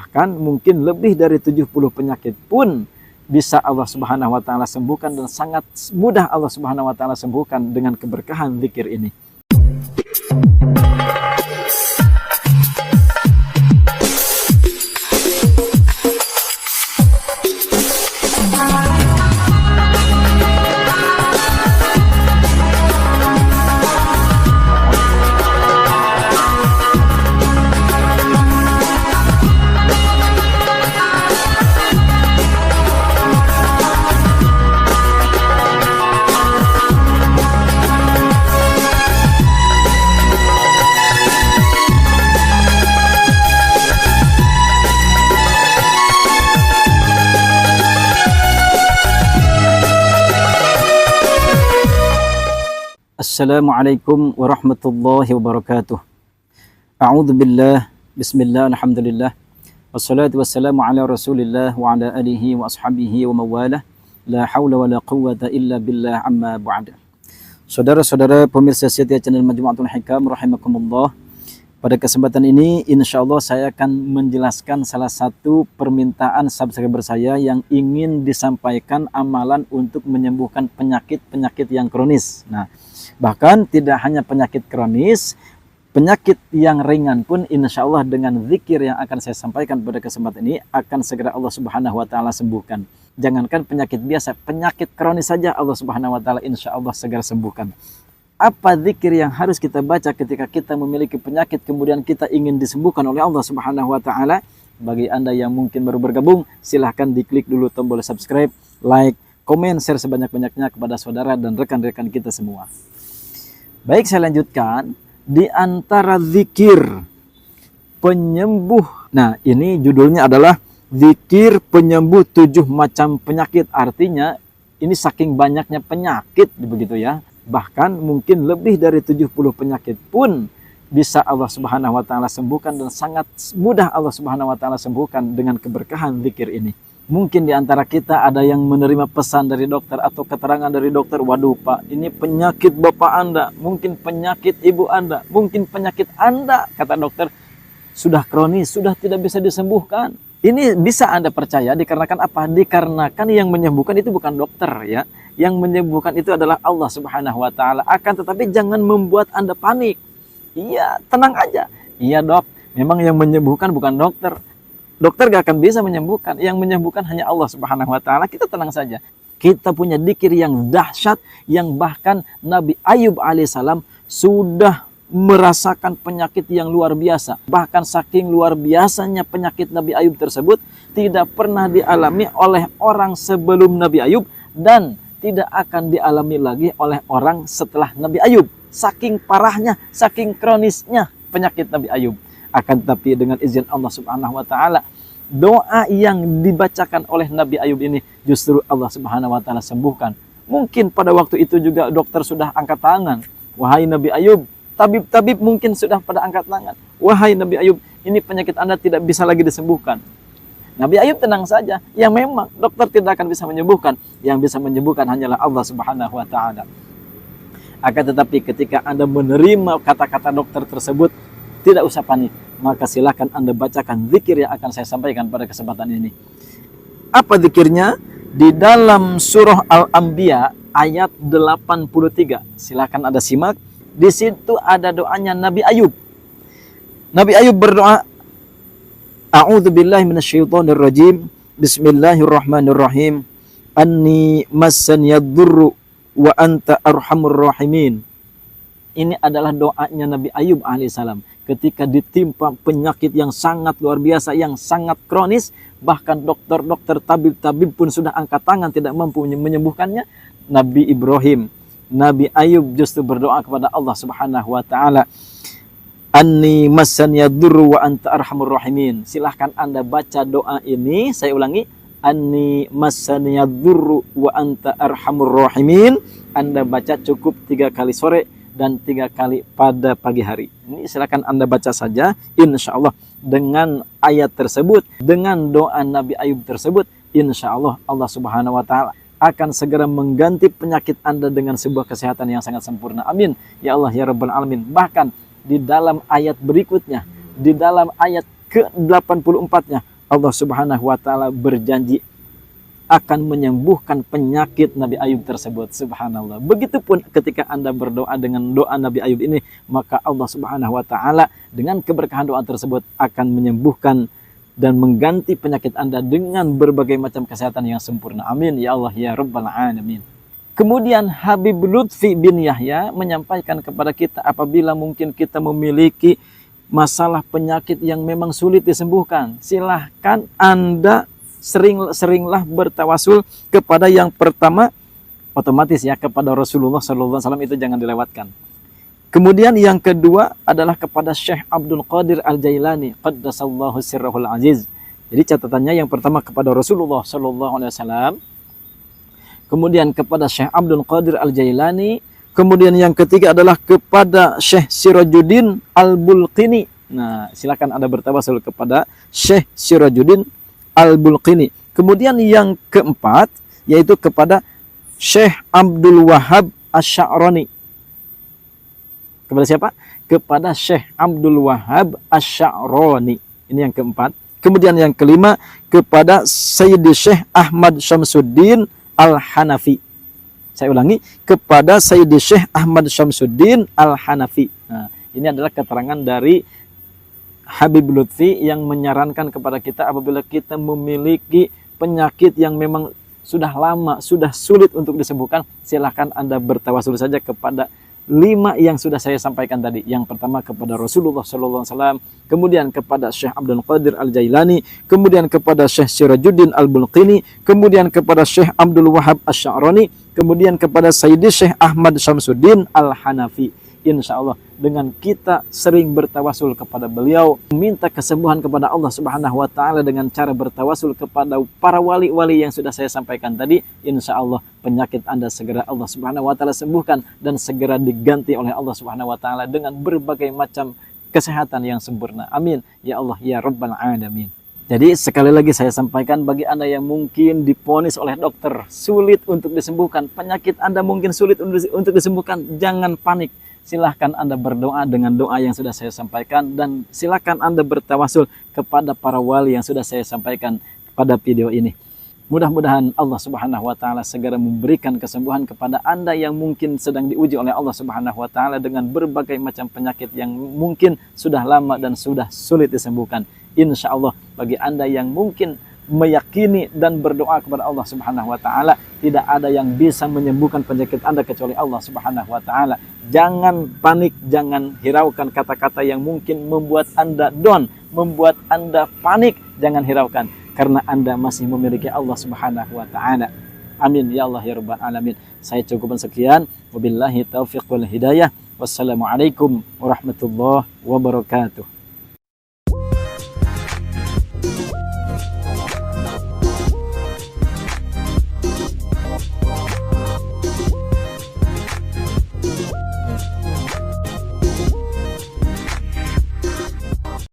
Bahkan mungkin lebih dari 70 penyakit pun bisa Allah Subhanahu wa taala sembuhkan, dan sangat mudah Allah Subhanahu wa taala sembuhkan dengan keberkahan zikir ini. Assalamualaikum warahmatullahi wabarakatuh. A'udzu billah, bismillah, alhamdulillah, wassalatu wassalamu ala rasulillah wa ala alihi wa ashabihi wa mawalah, la hawla wa la quwwata illa billah, amma ba'da. Saudara-saudara pemirsa setia channel Majmu'atul Hikam rahimakumullah, pada kesempatan ini insyaallah saya akan menjelaskan salah satu permintaan subscriber saya yang ingin disampaikan amalan untuk menyembuhkan penyakit-penyakit yang kronis. Nah, bahkan tidak hanya penyakit kronis, penyakit yang ringan pun insya Allah dengan zikir yang akan saya sampaikan pada kesempatan ini akan segera Allah Subhanahu wa taala sembuhkan. Jangankan penyakit biasa, penyakit kronis saja Allah Subhanahu wa taala insya Allah segera sembuhkan. Apa zikir yang harus kita baca ketika kita memiliki penyakit kemudian kita ingin disembuhkan oleh Allah Subhanahu wa taala? Bagi Anda yang mungkin baru bergabung, silahkan diklik dulu tombol subscribe, like, komen, share sebanyak-banyaknya kepada saudara dan rekan-rekan kita semua. Baik, saya lanjutkan. Di antara zikir penyembuh, nah ini judulnya adalah zikir penyembuh 7 macam penyakit. Artinya ini saking banyaknya penyakit begitu ya. Bahkan mungkin lebih dari 70 penyakit pun bisa Allah Subhanahu wa taala sembuhkan, dan sangat mudah Allah Subhanahu wa taala sembuhkan dengan keberkahan zikir ini. Mungkin di antara kita ada yang menerima pesan dari dokter atau keterangan dari dokter, waduh Pak, ini penyakit Bapak Anda, mungkin penyakit Ibu Anda, mungkin penyakit Anda, kata dokter, sudah kronis, sudah tidak bisa disembuhkan. Ini bisa Anda percaya dikarenakan apa? Dikarenakan yang menyembuhkan itu bukan dokter ya. Yang menyembuhkan itu adalah Allah Subhanahu wa taala. Akan tetapi jangan membuat Anda panik. Iya, tenang aja. Iya dok, memang yang menyembuhkan bukan dokter. Dokter gak akan bisa menyembuhkan. Yang menyembuhkan hanya Allah Subhanahu wa taala. Kita tenang saja. Kita punya dzikir yang dahsyat, yang bahkan Nabi Ayub alaihissalam sudah merasakan penyakit yang luar biasa. Bahkan saking luar biasanya penyakit Nabi Ayub tersebut tidak pernah dialami oleh orang sebelum Nabi Ayub, dan tidak akan dialami lagi oleh orang setelah Nabi Ayub. Saking parahnya, saking kronisnya penyakit Nabi Ayub. Akan tetapi dengan izin Allah Subhanahu wa taala, doa yang dibacakan oleh Nabi Ayub ini justru Allah Subhanahu wa taala sembuhkan. Mungkin pada waktu itu juga dokter sudah angkat tangan, wahai Nabi Ayub, tabib-tabib mungkin sudah pada angkat tangan, wahai Nabi Ayub, ini penyakit Anda tidak bisa lagi disembuhkan. Nabi Ayub tenang saja, ya memang dokter tidak akan bisa menyembuhkan. Yang bisa menyembuhkan hanyalah Allah Subhanahu wa taala. Akan tetapi ketika Anda menerima kata-kata dokter tersebut, tidak usah panik, maka silakan Anda bacakan zikir yang akan saya sampaikan pada kesempatan ini. Apa zikirnya? Di dalam surah Al-Anbiya ayat 83. Silakan Anda simak. Di situ ada doanya Nabi Ayub. Nabi Ayub berdoa, A'udzu billahi minasyaitonir rajim. Bismillahirrahmanirrahim. Anni massaniyad durru wa anta arhamur rahimin. Ini adalah doanya Nabi Ayub alaihissalam ketika ditimpa penyakit yang sangat luar biasa, yang sangat kronis, bahkan dokter-dokter, tabib-tabib pun sudah angkat tangan tidak mampu menyembuhkannya. Nabi Ibrahim, Nabi Ayub justru berdoa kepada Allah Subhanahu wa taala, Anni massaniyad durru wa anta arhamur rahimin. Silahkan Anda baca doa ini, saya ulangi, Anni massaniyad durru wa anta arhamur rahimin. Anda baca cukup 3 kali sore dan 3 kali pada pagi hari. Ini silahkan Anda baca saja, insya Allah dengan ayat tersebut, dengan doa Nabi Ayub tersebut, insya Allah Allah Subhanahu wa taala akan segera mengganti penyakit Anda dengan sebuah kesehatan yang sangat sempurna. Amin ya Allah ya Rabbal Alamin. Bahkan di dalam ayat berikutnya, di dalam ayat ke-84-nya, Allah Subhanahu wa taala berjanji akan menyembuhkan penyakit Nabi Ayub tersebut. Subhanallah. Begitupun ketika Anda berdoa dengan doa Nabi Ayub ini, maka Allah Subhanahu wa taala dengan keberkahan doa tersebut akan menyembuhkan dan mengganti penyakit Anda dengan berbagai macam kesehatan yang sempurna. Amin ya Allah ya Rabbal alamin. Kemudian Habib Lutfi bin Yahya menyampaikan kepada kita, apabila mungkin kita memiliki masalah penyakit yang memang sulit disembuhkan, silahkan Anda seringlah bertawasul kepada yang pertama, otomatis ya kepada Rasulullah SAW, itu jangan dilewatkan. Kemudian yang kedua adalah kepada Syekh Abdul Qadir Al-Jailani qaddasallahu sirrahul aziz. Jadi catatannya yang pertama kepada Rasulullah SAW, kemudian kepada Syekh Abdul Qadir Al-Jailani, kemudian yang ketiga adalah kepada Syekh Sirajuddin Al-Bulqini. Nah, silakan Anda bertawasul kepada Syekh Sirajuddin Al-Bulqini. Kemudian yang keempat yaitu kepada Syekh Abdul Wahab Asy-Sya'rani. Kepada siapa? Kepada Syekh Abdul Wahab Asy-Sya'rani. Ini yang keempat. Kemudian yang kelima kepada Sayyidi Syekh Ahmad Syamsuddin Al-Hanafi. Saya ulangi, kepada Sayyidi Syekh Ahmad Syamsuddin Al-Hanafi. Nah, ini adalah keterangan dari Habib Lutfi yang menyarankan kepada kita apabila kita memiliki penyakit yang memang sudah lama, sudah sulit untuk disembuhkan, silahkan Anda bertawasul saja kepada 5 yang sudah saya sampaikan tadi. Yang pertama kepada Rasulullah SAW, kemudian kepada Syekh Abdul Qadir Al-Jailani, kemudian kepada Syekh Sirajuddin Al-Bulqini, kemudian kepada Syekh Abdul Wahab Asy-Sya'rani, kemudian kepada Sayyidi Syekh Ahmad Syamsuddin Al-Hanafi. Insya Allah dengan kita sering bertawasul kepada beliau, minta kesembuhan kepada Allah Subhanahu wa taala dengan cara bertawasul kepada para wali-wali yang sudah saya sampaikan tadi, insya Allah penyakit Anda segera Allah Subhanahu wa taala sembuhkan dan segera diganti oleh Allah Subhanahu wa taala dengan berbagai macam kesehatan yang sempurna. Amin ya Allah ya Rabbal alamin. Jadi sekali lagi saya sampaikan, bagi Anda yang mungkin diponis oleh dokter sulit untuk disembuhkan, penyakit Anda mungkin sulit untuk disembuhkan, jangan panik. Silahkan Anda berdoa dengan doa yang sudah saya sampaikan, dan silahkan Anda bertawasul kepada para wali yang sudah saya sampaikan pada video ini. Mudah-mudahan Allah Subhanahu wa taala segera memberikan kesembuhan kepada Anda yang mungkin sedang diuji oleh Allah Subhanahu wa taala dengan berbagai macam penyakit yang mungkin sudah lama dan sudah sulit disembuhkan. Insya Allah bagi Anda yang mungkin meyakini dan berdoa kepada Allah Subhanahu wa taala, tidak ada yang bisa menyembuhkan penyakit Anda kecuali Allah Subhanahu wa taala. Jangan panik, jangan hiraukan kata-kata yang mungkin membuat Anda down, membuat Anda panik. Jangan hiraukan, karena Anda masih memiliki Allah Subhanahu wa taala. Amin ya Allah ya Rabbal alamin. Saya cukupkan sekian. Wabillahi taufiq wal hidayah. Wassalamualaikum warahmatullahi wabarakatuh.